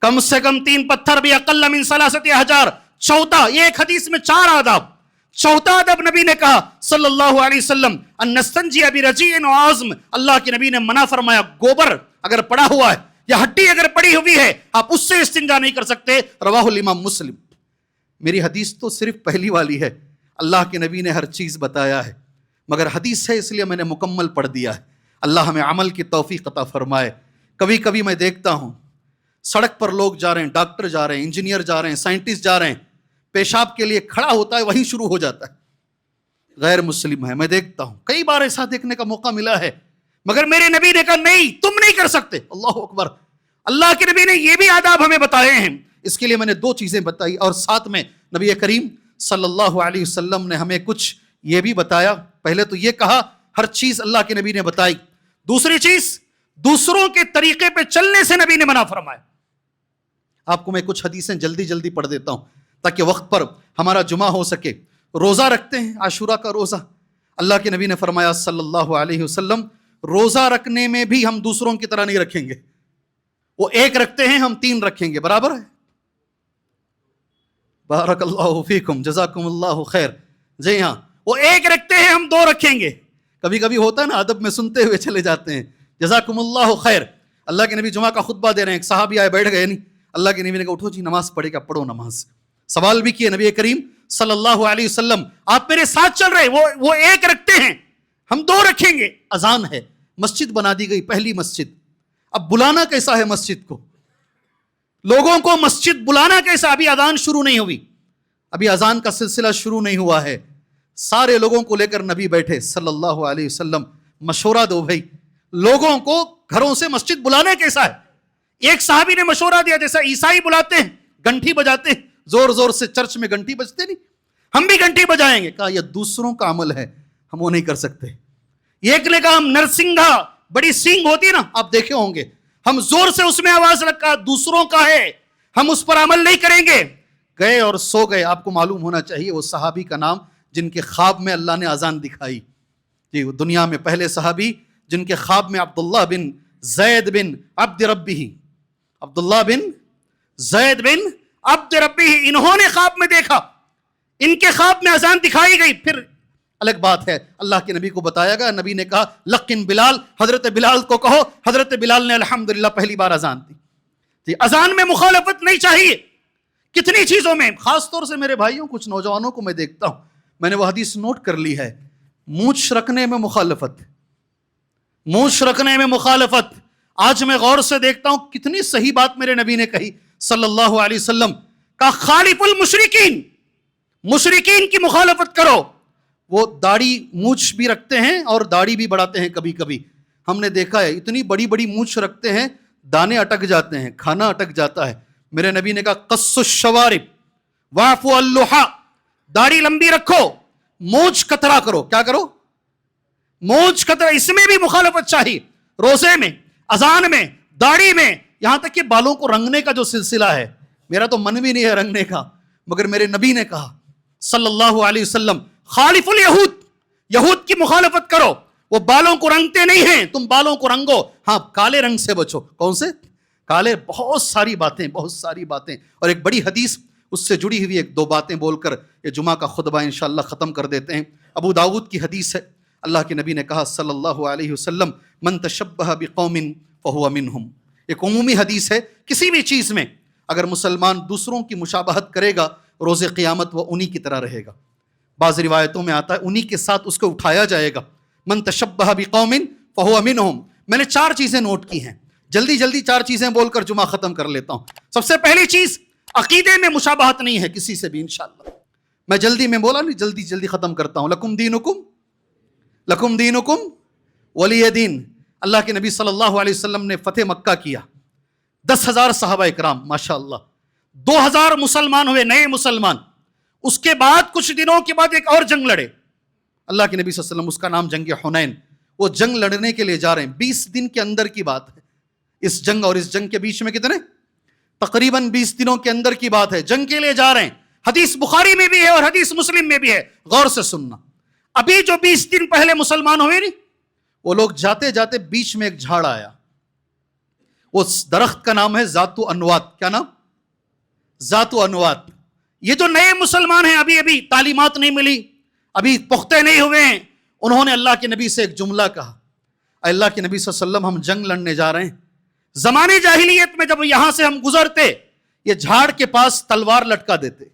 کم سے کم 3 پتھر بھی اقل من 3 احجار. چوتھا، یہ ایک حدیث میں 4 آداب. چوتھا ادب نبی نے کہا صلی اللہ علیہ وسلم ان نستنجی برجیع وعظم، اللہ کے نبی نے منع فرمایا گوبر اگر پڑا ہوا ہے یا ہڈی اگر پڑی ہوئی ہے آپ اس سے استنجا نہیں کر سکتے. رواہ الامام مسلم. میری حدیث تو صرف پہلی والی ہے، اللہ کے نبی نے ہر چیز بتایا ہے، مگر حدیث ہے اس لیے میں نے مکمل پڑھ دیا ہے. اللہ ہمیں عمل کی توفیق عطا فرمائے. کبھی کبھی میں دیکھتا ہوں سڑک پر لوگ جا رہے ہیں، ڈاکٹر جا رہے ہیں، انجینئر جا رہے ہیں، سائنٹسٹ جا رہے ہیں، پیشاب کے لیے کھڑا ہوتا ہے وہیں شروع ہو جاتا ہے. غیر مسلم ہے. میں دیکھتا ہوں کئی بار ایسا دیکھنے کا موقع ملا ہے، مگر میرے نبی نے کہا نہیں تم نہیں کر سکتے. اللہ اکبر. اللہ کے نبی نے یہ بھی آداب ہمیں بتائے ہیں. اس کے لیے میں نے 2 چیزیں بتائی اور ساتھ میں نبی کریم صلی اللہ علیہ وسلم نے ہمیں کچھ یہ بھی بتایا. پہلے تو یہ کہا ہر چیز اللہ کے نبی نے بتائی. دوسری چیز دوسروں کے طریقے پہ چلنے سے نبی نے منع فرمایا. آپ کو میں کچھ حدیثیں جلدی جلدی پڑھ دیتا ہوں تاکہ وقت پر ہمارا جمعہ ہو سکے. روزہ رکھتے ہیں، عاشورہ کا روزہ. اللہ کے نبی نے فرمایا صلی اللہ علیہ وسلم روزہ رکھنے میں بھی ہم دوسروں کی طرح نہیں رکھیں گے. وہ 1 رکھتے ہیں ہم 3 رکھیں گے، برابر ہے؟ بارک اللہ فیکم، جزاکم اللہ خیر. جی ہاں، وہ 1 رکھتے ہیں ہم 2 رکھیں گے. کبھی کبھی ہوتا ہے نا ادب میں سنتے ہوئے چلے جاتے ہیں. جزاکم اللہ خیر. اللہ کے نبی جمعہ کا خطبہ دے رہے ہیں، ایک صحابی آئے بیٹھ گئے. نہیں، اللہ کے نبی نے کہا اٹھو جی نماز پڑھے گا، پڑھو نماز. سوال بھی کیے نبی کریم صلی اللہ علیہ وسلم آپ میرے ساتھ چل رہے، وہ 1 رکھتے ہیں ہم 2 رکھیں گے. اذان ہے، مسجد بنا دی گئی، پہلی مسجد. اب بلانا کیسا ہے مسجد کو، لوگوں کو مسجد بلانا کیسا؟ ابھی اذان شروع نہیں ہوئی، ابھی اذان کا سلسلہ شروع نہیں ہوا ہے. سارے لوگوں کو لے کر نبی بیٹھے صلی اللہ علیہ وسلم. مشورہ دو بھائی، لوگوں کو گھروں سے مسجد بلانا کیسا ہے؟ ایک صحابی نے مشورہ دیا جیسا عیسائی بلاتے ہیں، گھنٹی بجاتے ہیں، زور زور سے چرچ میں گھنٹی بجتے نہیں، ہم بھی گھنٹی بجائیں گے. کہا یہ دوسروں کا عمل ہے، ہم وہ نہیں کر سکتے. ایک نے کہا ہم نرسنگھا، بڑی سینگ ہوتی ہے نا، آپ دیکھے ہوں گے، ہم زور سے اس میں آواز رکھا، دوسروں کا ہے، ہم اس پر عمل نہیں کریں گے. گئے اور سو گئے. آپ کو معلوم ہونا چاہیے وہ صحابی کا نام جن کے خواب میں اللہ نے اذان دکھائی. جی، وہ دنیا میں پہلے صحابی جن کے خواب میں عبداللہ بن زید بن عبد ربی، عبداللہ بن زید بن عبد ربی، انہوں نے خواب میں دیکھا، ان کے خواب میں اذان دکھائی گئی. پھر الگ بات ہے اللہ کے نبی کو بتایا گیا. نبی نے کہا لقن بلال، حضرت بلال کو کہو. حضرت بلال نے الحمدللہ پہلی بار اذان دی. جی، اذان میں مخالفت نہیں چاہیے. کتنی چیزوں میں، خاص طور سے میرے بھائیوں کچھ نوجوانوں کو میں دیکھتا ہوں، میں نے وہ حدیث نوٹ کر لی ہے، مونچھ رکھنے میں مخالفت، مونچھ رکھنے میں مخالفت. آج میں غور سے دیکھتا ہوں کتنی صحیح بات میرے نبی نے کہی صلی اللہ علیہ وسلم کا خالف المشرکین، مشرکین کی مخالفت کرو. وہ داڑھی مونچھ بھی رکھتے ہیں اور داڑھی بھی بڑھاتے ہیں. کبھی کبھی ہم نے دیکھا ہے اتنی بڑی بڑی مونچھ رکھتے ہیں، دانے اٹک جاتے ہیں، کھانا اٹک جاتا ہے. میرے نبی نے کہا قص الشوارب واعفوا اللحى، داڑھی لمبی رکھو، مونچھ کترا کرو. کیا کرو؟ مونچھ کترا. اس میں بھی مخالفت چاہیے، روزے میں، اذان میں، داڑھی میں، یہاں تک کہ بالوں کو رنگنے کا جو سلسلہ ہے، میرا تو من بھی نہیں ہے رنگنے کا، مگر میرے نبی نے کہا صلی اللہ علیہ وسلم خالف الیہود، یہود کی مخالفت کرو، وہ بالوں کو رنگتے نہیں ہیں، تم بالوں کو رنگو. ہاں، کالے رنگ سے بچو. کون سے کالے؟ بہت ساری باتیں، بہت ساری باتیں. اور ایک بڑی حدیث اس سے جڑی ہوئی 1-2 باتیں بول کر یہ جمعہ کا خطبہ انشاءاللہ ختم کر دیتے ہیں. ابو داؤد کی حدیث ہے، اللہ کے نبی نے کہا صلی اللہ علیہ وسلم من تشبہ بقوم فہو منہم. ایک عمومی حدیث ہے، کسی بھی چیز میں اگر مسلمان دوسروں کی مشابہت کرے گا روز قیامت وہ انہی کی طرح رہے گا. بعض روایتوں میں آتا ہے انہی کے ساتھ اس کو اٹھایا جائے گا. من تشبہ بقوم فہو منہم. میں نے 4 چیزیں نوٹ کی ہیں، جلدی جلدی 4 چیزیں بول کر جمعہ ختم کر لیتا ہوں. سب سے پہلی چیز، عقیدے میں مشابہت نہیں ہے کسی سے بھی انشاءاللہ. میں جلدی میں بولا نہیں، جلدی جلدی ختم کرتا ہوں. لکم دینکم ولی دین. اللہ کے نبی صلی اللہ علیہ وسلم نے فتح مکہ کیا، 10,000 صحابہ اکرام ماشاءاللہ، 2,000 مسلمان ہوئے، نئے مسلمان. اس کے بعد کچھ دنوں کے بعد ایک اور جنگ لڑے اللہ کے نبی صلی اللہ علیہ وسلم، اس کا نام جنگ حنین. وہ جنگ لڑنے کے لیے جا رہے ہیں، 20 دن کے اندر کی بات ہے. اس جنگ اور اس جنگ کے بیچ میں کتنے؟ تقریباً 20 دنوں کے اندر کی بات ہے. جنگ کے لیے جا رہے ہیں. حدیث بخاری میں بھی ہے اور حدیث مسلم میں بھی ہے، غور سے سننا. ابھی جو 20 دن پہلے مسلمان ہوئے نہیں، وہ لوگ جاتے جاتے بیچ میں ایک جھاڑ آیا. اس درخت کا نام ہے ذات انوات. کیا نام؟ ذات انوات. یہ جو نئے مسلمان ہیں، ابھی تعلیمات نہیں ملی، ابھی پختہ نہیں ہوئے ہیں، انہوں نے اللہ کے نبی سے ایک جملہ کہا، اے اللہ کے نبی صلی اللہ علیہ وسلم، ہم جنگ لڑنے جا رہے ہیں. زمانے جاہلیت میں جب یہاں سے ہم گزرتے، یہ جھاڑ کے پاس تلوار لٹکا دیتے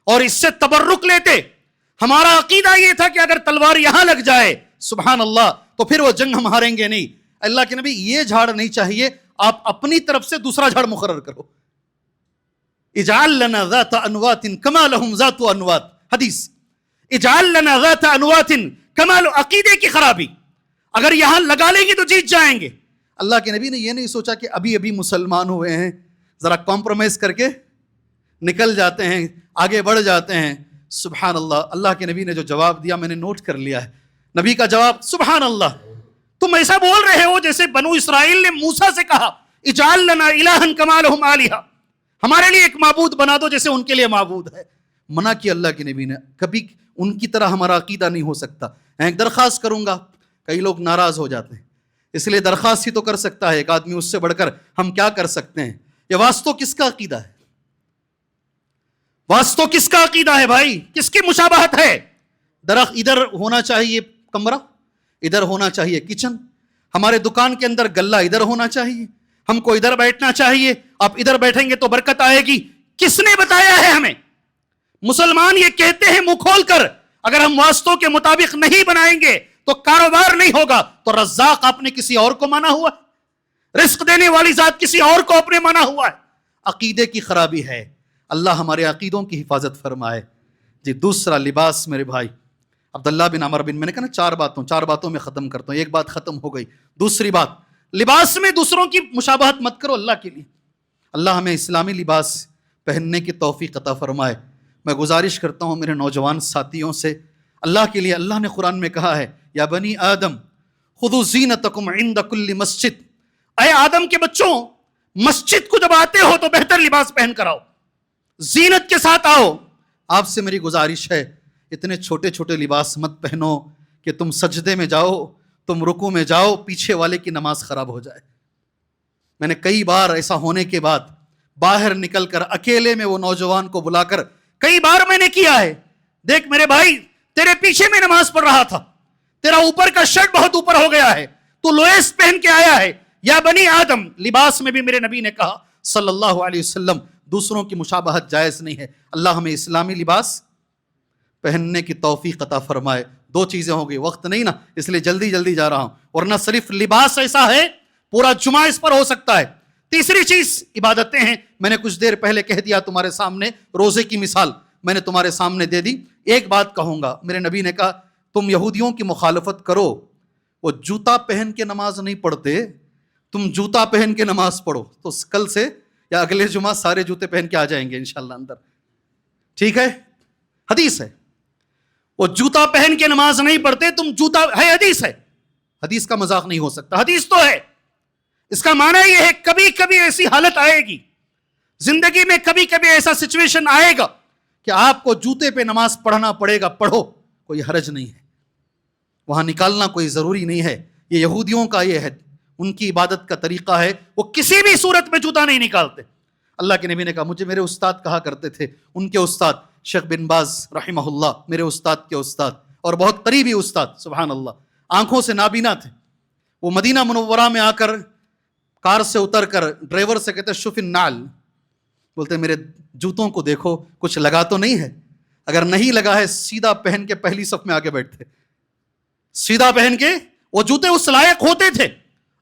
اور اس سے تبرک لیتے. ہمارا عقیدہ یہ تھا کہ اگر تلوار یہاں لگ جائے سبحان اللہ تو پھر وہ جنگ ہم ہاریں گے نہیں. اللہ کے نبی یہ جھاڑ نہیں چاہیے، آپ اپنی طرف سے دوسرا جھاڑ مقرر کرو. اجعل لنا ذات انوات کما لهم ذات انوات. حدیث اجعل لنا ذات انوات کما. عقیدے کی خرابی، اگر یہاں لگا لیں گے تو جیت جائیں گے. اللہ کے نبی نے یہ نہیں سوچا کہ ابھی مسلمان ہوئے ہیں، ذرا کمپرومائز کر کے نکل جاتے ہیں، آگے بڑھ جاتے ہیں. سبحان اللہ. اللہ کے نبی نے جو جواب دیا میں نے نوٹ کر لیا ہے. نبی کا جواب سبحان اللہ، تم ایسا بول رہے ہو جیسے بنو اسرائیل نے موسیٰ سے کہا اجعل لنا الہا کما لهم آلہہ، ہمارے لیے ایک معبود بنا دو جیسے ان کے لیے معبود ہے. منع کیا اللہ کے نبی نے. کبھی ان کی طرح ہمارا عقیدہ نہیں ہو سکتا. ایک درخواست کروں گا، کئی لوگ ناراض ہو جاتے ہیں، اس لیے درخواست ہی تو کر سکتا ہے ایک آدمی، اس سے بڑھ کر ہم کیا کر سکتے ہیں؟ یہ واسطو کس کا عقیدہ ہے؟ واسطو کس کا عقیدہ ہے بھائی؟ کس کی مشابہت ہے؟ درخت ادھر ہونا چاہیے کمرہ، ادھر ہونا چاہیے کچن، ہمارے دکان کے اندر گلہ ادھر ہونا چاہیے، ہم کو ادھر بیٹھنا چاہیے، آپ ادھر بیٹھیں گے تو برکت آئے گی. کس نے بتایا ہے ہمیں؟ مسلمان یہ کہتے ہیں منہ کھول کر اگر ہم واسطوں کے مطابق نہیں بنائیں گے تو کاروبار نہیں ہوگا. تو رزاق آپ نے کسی اور کو مانا ہوا ہے، رزق دینے والی ذات کسی اور کو اپنے مانا ہوا ہے. عقیدے کی خرابی ہے. اللہ ہمارے عقیدوں کی حفاظت فرمائے. جی دوسرا لباس میرے بھائی. عبداللہ بن عمر بن، میں نے کہا نا چار باتوں میں ختم کرتا ہوں، ایک بات ختم ہو گئی. دوسری بات، لباس میں دوسروں کی مشابہت مت کرو اللہ کے لیے. اللہ ہمیں اسلامی لباس پہننے کی توفیق عطا فرمائے. میں گزارش کرتا ہوں میرے نوجوان ساتھیوں سے، اللہ کے لیے، اللہ نے قرآن میں کہا ہے یا بنی آدم خذوا زینتکم عند کل مسجد. اے آدم کے بچوں، مسجد کو جب آتے ہو تو بہتر لباس پہن کر آؤ، زینت کے ساتھ آؤ. آپ سے میری گزارش ہے اتنے چھوٹے چھوٹے لباس مت پہنو کہ تم سجدے میں جاؤ، تم رکوع میں جاؤ، پیچھے والے کی نماز خراب ہو جائے. میں نے کئی بار ایسا ہونے کے بعد باہر نکل کر اکیلے میں وہ نوجوان کو بلا کر کئی بار میں نے کیا ہے، دیکھ میرے بھائی تیرے پیچھے میں نماز پڑھ رہا تھا، تیرا اوپر کا شرٹ بہت اوپر ہو گیا ہے، تو لویس پہن کے آیا ہے. یا بنی آدم، لباس میں بھی میرے نبی نے کہا صلی اللہ علیہ وسلم دوسروں کی مشابہت جائز نہیں ہے. اللہ ہمیں اسلامی لباس پہننے کی توفیق عطا فرمائے. دو چیزیں ہو گئی، وقت نہیں نا اس لیے جلدی جا رہا ہوں، ورنہ صرف لباس ایسا ہے پورا جمعہ اس پر ہو سکتا ہے. تیسری چیز عبادتیں ہیں. میں نے کچھ دیر پہلے کہہ دیا تمہارے سامنے، روزے کی مثال میں نے تمہارے سامنے دے دی. ایک بات کہوں گا، میرے نبی نے کہا تم یہودیوں کی مخالفت کرو، وہ جوتا پہن کے نماز نہیں پڑھتے، تم جوتا پہن کے نماز پڑھو. تو کل سے یا اگلے جمعہ سارے جوتے پہن کے آ جائیں گے انشاءاللہ اندر، ٹھیک ہے؟ حدیث ہے، وہ جوتا پہن کے نماز نہیں پڑھتے، تم جوتا ہے، حدیث ہے، حدیث کا مذاق نہیں ہو سکتا، حدیث تو ہے. اس کا معنی یہ ہے کبھی کبھی ایسی حالت آئے گی زندگی میں، کبھی کبھی ایسا سچویشن آئے گا کہ آپ کو جوتے پہ نماز پڑھنا پڑے گا، پڑھو، کوئی حرج نہیں ہے، وہاں نکالنا کوئی ضروری نہیں ہے. یہ یہودیوں کا یہ ہے، ان کی عبادت کا طریقہ ہے، وہ کسی بھی صورت میں جوتا نہیں نکالتے. اللہ کے نبی نے کہا، مجھے میرے استاد کہا کرتے تھے، ان کے استاد شیخ بن باز رحمہ اللہ، میرے استاد کے استاد اور بہت قریبی استاد، سبحان اللہ، آنکھوں سے نابینا تھے. وہ مدینہ منورہ میں آ کر کار سے اتر کر ڈرائیور سے کہتے شوف النعل، بولتے میرے جوتوں کو دیکھو کچھ لگا تو نہیں ہے، اگر نہیں لگا ہے سیدھا پہن کے پہلی صف میں آگے بیٹھتے، سیدھا پہن کے. وہ جوتے اس لائق ہوتے تھے.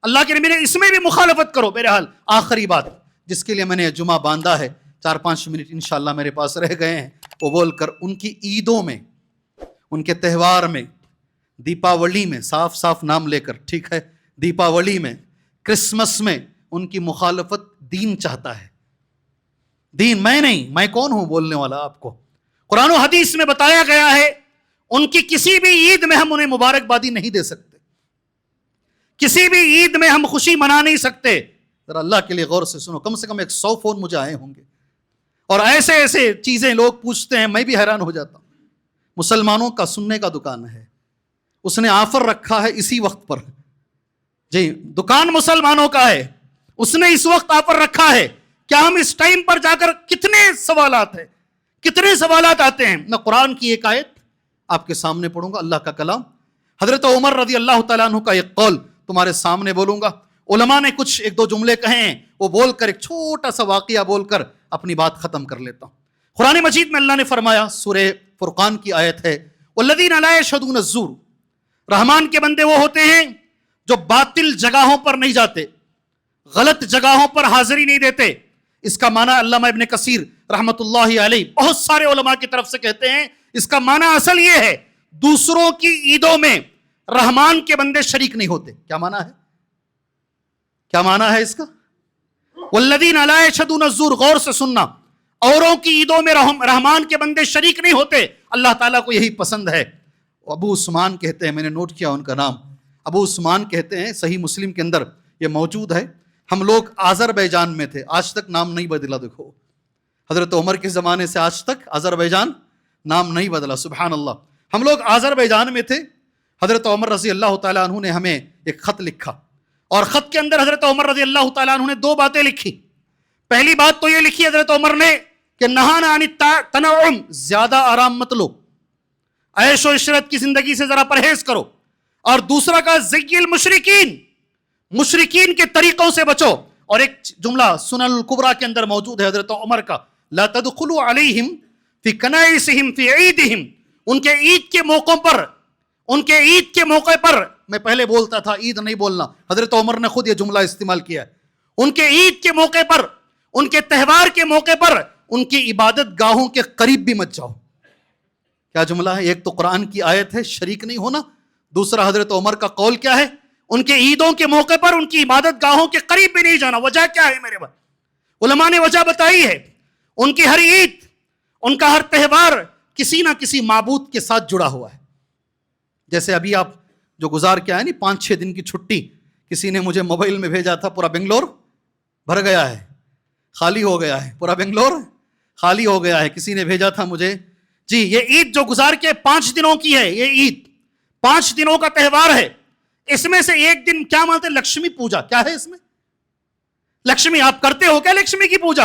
اللہ کے نبی نے اس میں بھی مخالفت کرو. بہرحال آخری بات جس کے لیے میں نے جمعہ باندھا ہے، 4-5 منٹ انشاءاللہ میرے پاس رہ گئے ہیں، وہ بول کر ان کی عیدوں میں، ان کے تہوار میں، دیپاولی میں، صاف صاف نام لے کر، ٹھیک ہے، دیپاولی میں، کرسمس میں ان کی مخالفت دین چاہتا ہے. دین میں نہیں، میں کون ہوں بولنے والا آپ کو؟ قرآن و حدیث میں بتایا گیا ہے ان کی کسی بھی عید میں ہم انہیں مبارکبادی نہیں دے سکتے، کسی بھی عید میں ہم خوشی منا نہیں سکتے. ذرا اللہ کے لیے غور سے سنو، کم سے کم 100 فون مجھے آئے ہوں گے اور ایسے ایسے چیزیں لوگ پوچھتے ہیں، میں بھی حیران ہو جاتا ہوں. مسلمانوں کا سننے کا دکان ہے، اس نے آفر رکھا ہے اسی وقت پر. جی دکان مسلمانوں کا ہے، اس نے اس وقت آفر رکھا ہے. کیا ہم اس ٹائم پر جا کر کتنے سوالات ہیں، کتنے سوالات آتے ہیں. میں قرآن کی ایک آیت آپ کے سامنے پڑھوں گا، اللہ کا کلام. حضرت عمر رضی اللہ تعالیٰ عنہ کا ایک قول تمہارے سامنے بولوں گا. علماء نے کچھ ایک دو جملے کہے ہیں، وہ بول کر ایک چھوٹا سا واقعہ بول کر اپنی بات ختم کر لیتا ہوں. قرآن مجید میں اللہ نے فرمایا، سورہ فرقان کی آیت ہے، والذین لا یشہدون الزور. رحمان کے بندے وہ ہوتے ہیں جو باطل جگہوں پر نہیں جاتے، غلط جگہوں پر حاضری نہیں دیتے. اس کا معنی علامہ ابن کثیر رحمت اللہ علیہ بہت سارے علماء کی طرف سے کہتے ہیں، اس کا معنی اصل یہ ہے دوسروں کی عیدوں میں رحمان کے بندے شریک نہیں ہوتے. کیا معنی ہے؟ کیا معنی ہے اس کا؟ والذین لا یشہدون الزور، غور سے سننا، اوروں کی عیدوں میں رحمان کے بندے شریک نہیں ہوتے. اللہ تعالیٰ کو یہی پسند ہے. ابو عثمان کہتے ہیں، میں نے نوٹ کیا ان کا نام، ابو عثمان کہتے ہیں، صحیح مسلم کے اندر یہ موجود ہے، ہم لوگ آذربائیجان میں تھے، آج تک نام نہیں بدلا. دیکھو حضرت عمر کے زمانے سے آج تک آذربائیجان نام نہیں بدلا. سبحان اللہ. ہم لوگ آذربائیجان میں تھے. حضرت عمر رضی اللہ تعالیٰ عنہ نے ہمیں ایک خط لکھا اور خط کے اندر حضرت عمر رضی اللہ تعالیٰ عنہ نے 2 باتیں لکھی. پہلی بات تو یہ لکھی حضرت عمر نے کہ نہانا عن التنعم، زیادہ آرام مت لو، عیش و عشرت کی زندگی سے ذرا پرہیز کرو. اور دوسرا کا زی المشرکین، مشرکین کے طریقوں سے بچو. اور ایک جملہ سنن الکبریٰ کے اندر موجود ہے حضرت عمر کا، لا تدخلوا علیہم فی کنائسہم فی عیدہم. ان کے عید کے موقعوں پر، ان کے عید کے موقع پر، میں پہلے بولتا تھا عید نہیں بولنا، حضرت عمر نے خود یہ جملہ استعمال کیا ہے. ان کے عید کے موقع پر، ان کے تہوار کے موقع پر ان کی عبادت گاہوں کے قریب بھی مت جاؤ. کیا جملہ ہے؟ ایک تو قرآن کی آیت ہے شریک نہیں ہونا، دوسرا حضرت عمر کا قول کیا ہے؟ ان کے عیدوں کے موقع پر ان کی عبادت گاہوں کے قریب بھی نہیں جانا. وجہ کیا ہے میرے بھائی؟ علماء نے وجہ بتائی ہے. ان کی ہر عید، ان کا ہر تہوار کسی نہ کسی معبود کے ساتھ جڑا ہوا ہے. جیسے ابھی آپ جو گزار کے آئے نہیں 5-6 دن کی چھٹی، کسی نے مجھے موبائل میں بھیجا تھا، پورا بنگلور بھر گیا ہے، خالی ہو گیا ہے، پورا بنگلور خالی ہو گیا ہے. کسی نے بھیجا تھا مجھے، جی یہ عید جو گزار کے 5 دنوں کی ہے، یہ عید 5 دنوں کا تہوار ہے. اس میں سے ایک دن کیا مانتے ہیں؟ لکشمی پوجا. کیا ہے اس میں؟ لکشمی. آپ کرتے ہو کیا لکشمی کی پوجا؟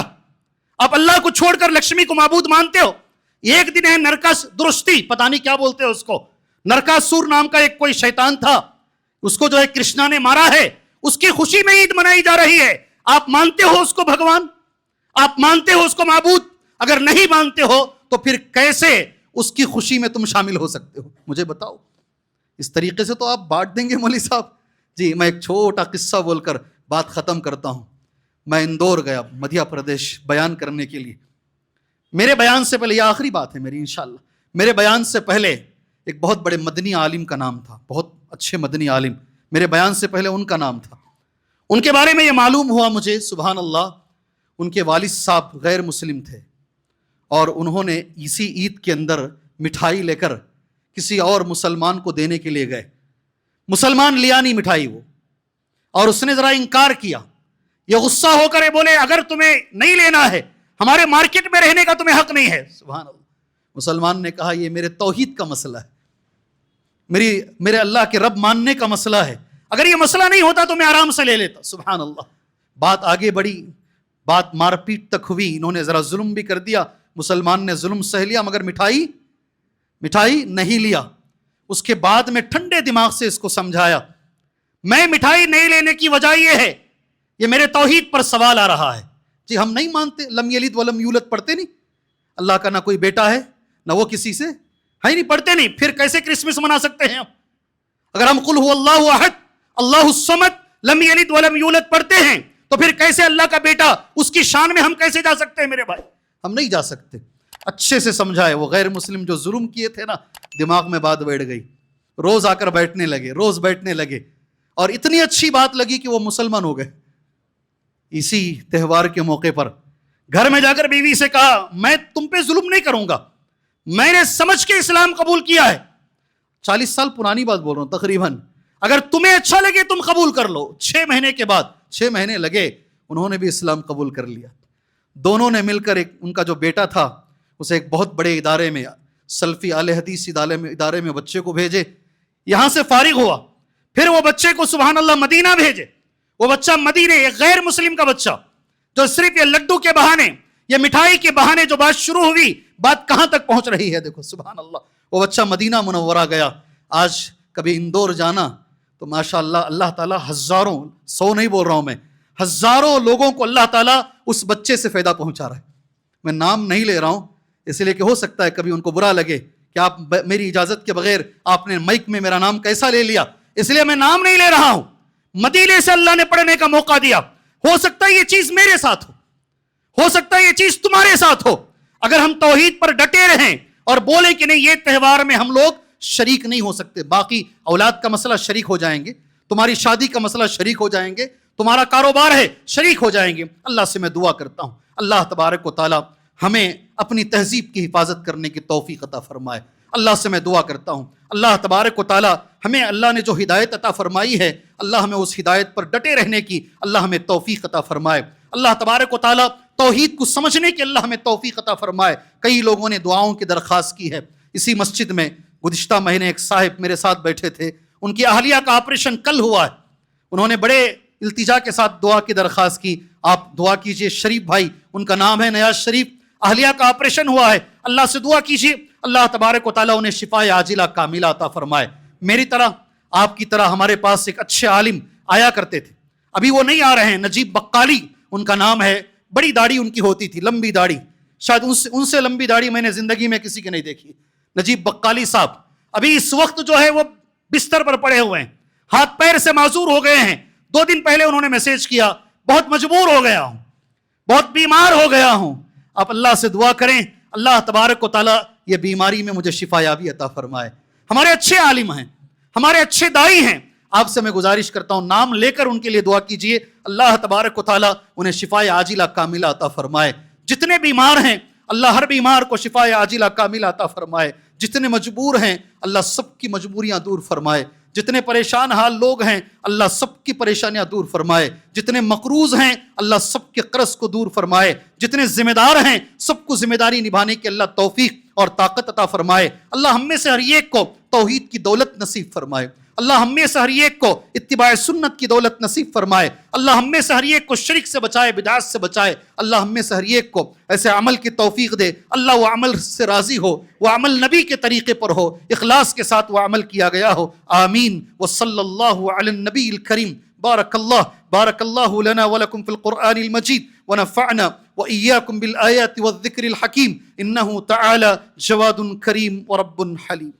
آپ اللہ کو چھوڑ کر لکشمی کو معبود مانتے ہو. ایک دن ہے نرکس درستی، پتہ نہیں کیا بولتے ہو اس کو، نرکاسور نام کا ایک کوئی شیطان تھا، اس کو جو ہے کرشنا نے مارا ہے، اس کی خوشی میں عید منائی جا رہی ہے. آپ مانتے ہو اس کو بھگوان؟ آپ مانتے ہو اس کو معبود؟ اگر نہیں مانتے ہو تو پھر کیسے اس کی خوشی میں تم شامل ہو سکتے ہو؟ مجھے بتاؤ. اس طریقے سے تو آپ بانٹ دیں گے مولوی صاحب. جی میں ایک چھوٹا قصہ بول کر بات ختم کرتا ہوں. میں اندور گیا مدھیہ پردیش بیان کرنے کے لیے. میرے بیان سے پہلے، یہ آخری بات ہے میری انشاءاللہ، میرے بیان سے پہلے ایک بہت بڑے مدنی عالم کا نام تھا، بہت اچھے مدنی عالم، میرے بیان سے پہلے ان کا نام تھا. ان کے بارے میں یہ معلوم ہوا مجھے، سبحان اللہ، ان کے والد صاحب غیر مسلم تھے اور انہوں نے اسی عید کے اندر مٹھائی لے کر کسی اور مسلمان کو دینے کے لیے گئے. مسلمان لیا نہیں مٹھائی وہ، اور اس نے ذرا انکار کیا. یہ غصہ ہو کر بولے اگر تمہیں نہیں لینا ہے، ہمارے مارکیٹ میں رہنے کا تمہیں حق نہیں ہے. سبحان اللہ. مسلمان نے کہا یہ میرے توحید کا مسئلہ ہے، میرے اللہ کے رب ماننے کا مسئلہ ہے، اگر یہ مسئلہ نہیں ہوتا تو میں آرام سے لے لیتا. سبحان اللہ. بات آگے بڑھی، بات مار پیٹ تک ہوئی. انہوں نے ذرا ظلم بھی کر دیا، مسلمان نے ظلم سہ لیا، مگر مٹھائی نہیں لیا. اس کے بعد میں ٹھنڈے دماغ سے اس کو سمجھایا، میں مٹھائی نہیں لینے کی وجہ یہ ہے، یہ میرے توحید پر سوال آ رہا ہے. جی ہم نہیں مانتے، لم یلد ولم یولد پڑھتے نہیں، اللہ کا نہ کوئی بیٹا ہے نہ وہ کسی سے ہے، نہیں پڑھتے نہیں، پھر کیسے کرسمس منا سکتے ہیں ہم؟ اگر ہم قل هو اللہ احد اللہ الصمد لم یلد ولم یولد پڑھتے ہیں تو پھر کیسے اللہ کا بیٹا، اس کی شان میں ہم کیسے جا سکتے ہیں میرے بھائی؟ ہم نہیں جا سکتے. اچھے سے سمجھائے. وہ غیر مسلم جو ظلم کیے تھے نا، دماغ میں بات بیٹھ گئی. روز آ کر بیٹھنے لگے اور اتنی اچھی بات لگی کہ وہ مسلمان ہو گئے. اسی تہوار کے موقع پر گھر میں جا کر بیوی سے کہا میں تم پہ ظلم نہیں کروں گا، میں نے سمجھ کے اسلام قبول کیا ہے. 40 سال پرانی بات بول رہا ہوں تقریباً. اگر تمہیں اچھا لگے تم قبول کر لو. 6 مہینے کے بعد 6 مہینے لگے, انہوں نے بھی اسلام قبول کر لیا. دونوں نے مل کر ان کا جو بیٹا تھا اسے ایک بہت بڑے ادارے میں, سلفی اہل حدیث ادارے میں بچے کو بھیجے. یہاں سے فارغ ہوا, پھر وہ بچے کو سبحان اللہ مدینہ بھیجے. وہ بچہ مدینے, ایک غیر مسلم کا بچہ جو صرف یہ لڈو کے بہانے, یہ مٹھائی کے بہانے جو بات شروع ہوئی, بات کہاں تک پہنچ رہی ہے دیکھو سبحان اللہ. وہ بچہ مدینہ منورہ گیا. آج کبھی اندور جانا تو ماشاءاللہ اللہ تعالیٰ ہزاروں, 100 نہیں بول رہا ہوں میں, ہزاروں لوگوں کو اللہ تعالیٰ اس بچے سے فائدہ پہنچا رہا ہے. میں نام نہیں لے رہا ہوں اس لیے کہ ہو سکتا ہے کبھی ان کو برا لگے کہ آپ میری اجازت کے بغیر آپ نے مائک میں میرا نام کیسا لے لیا, اس لیے میں نام نہیں لے رہا ہوں. مدینے سے اللہ نے پڑھنے کا موقع دیا. ہو سکتا ہے یہ چیز میرے ساتھ ہو سکتا ہے یہ چیز تمہارے ساتھ ہو. اگر ہم توحید پر ڈٹے رہیں اور بولیں کہ نہیں یہ تہوار میں ہم لوگ شریک نہیں ہو سکتے, باقی اولاد کا مسئلہ شریک ہو جائیں گے, تمہاری شادی کا مسئلہ شریک ہو جائیں گے, تمہارا کاروبار ہے شریک ہو جائیں گے. اللہ سے میں دعا کرتا ہوں اللہ تبارک و تعالی ہمیں اپنی تہذیب کی حفاظت کرنے کی توفیق عطا فرمائے. اللہ سے میں دعا کرتا ہوں اللہ تبارک و تعالی ہمیں اللہ نے جو ہدایت عطا فرمائی ہے اللہ ہمیں اس ہدایت پر ڈٹے رہنے کی اللہ ہمیں توفیق عطا فرمائے. اللہ تبارک و تعالی توحید کو سمجھنے کی اللہ ہمیں توفیق عطا فرمائے. کئی لوگوں نے دعاؤں کی درخواست کی ہے. اسی مسجد میں گزشتہ مہینے ایک صاحب میرے ساتھ بیٹھے تھے, ان کی اہلیہ کا آپریشن کل ہوا ہے. انہوں نے بڑے التجا کے ساتھ دعا کی درخواست کی, آپ دعا کیجئے. شریف بھائی ان کا نام ہے, نیاز شریف, اہلیہ کا آپریشن ہوا ہے, اللہ سے دعا کیجئے اللہ تبارک و تعالیٰ انہیں شفاء عاجلہ کاملہ عطا فرمائے. میری طرح آپ کی طرح ہمارے پاس ایک اچھے عالم آیا کرتے تھے, ابھی وہ نہیں آ رہے ہیں, نجیب بقالی ان کا نام ہے. بڑی داڑھی ان کی ہوتی تھی, لمبی داڑھی, شاید ان سے لمبی داڑھی میں نے زندگی میں کسی کی نہیں دیکھی. نجیب بقالی صاحب ابھی اس وقت جو ہے وہ بستر پر پڑے ہوئے ہیں, ہاتھ پیر سے معذور ہو گئے ہیں. 2 دن پہلے انہوں نے میسج کیا, بہت مجبور ہو گیا ہوں, بہت بیمار ہو گیا ہوں. آپ اللہ سے دعا کریں اللہ تبارک و تعالیٰ یہ بیماری میں مجھے شفا یابی عطا فرمائے. ہمارے اچھے عالم ہیں, ہمارے اچھے دائی ہیں, آپ سے میں گزارش کرتا ہوں نام لے کر ان کے لیے دعا کیجئے اللہ تبارک و تعالیٰ انہیں شفاء عاجلہ کاملہ عطا فرمائے. جتنے بیمار ہیں اللہ ہر بیمار کو شفاء عاجلہ کاملہ عطا فرمائے. جتنے مجبور ہیں اللہ سب کی مجبوریاں دور فرمائے. جتنے پریشان حال لوگ ہیں اللہ سب کی پریشانیاں دور فرمائے. جتنے مقروض ہیں اللہ سب کے قرض کو دور فرمائے. جتنے ذمہ دار ہیں سب کو ذمہ داری نبھانے کی اللہ توفیق اور طاقت عطا فرمائے. اللہ ہم میں سے ہر ایک کو توحید کی دولت نصیب فرمائے. اللہ ہم میں سے ہر ایک کو اتباع سنت کی دولت نصیب فرمائے. اللہ ہم میں سے ہر ایک کو شرک سے بچائے, بدعات سے بچائے. اللہ ہم میں سے ہر ایک کو ایسے عمل کی توفیق دے اللہ وہ عمل سے راضی ہو, وہ عمل نبی کے طریقے پر ہو, اخلاص کے ساتھ وہ عمل کیا گیا ہو. آمین. وصلی اللہ علی النبی الکریم. بارک اللہ لنا ولکم فی القرآن المجید ونفعنا وإياكم بالآيات والذكر الحكيم إنه تعالى جواد كريم ورب حليم.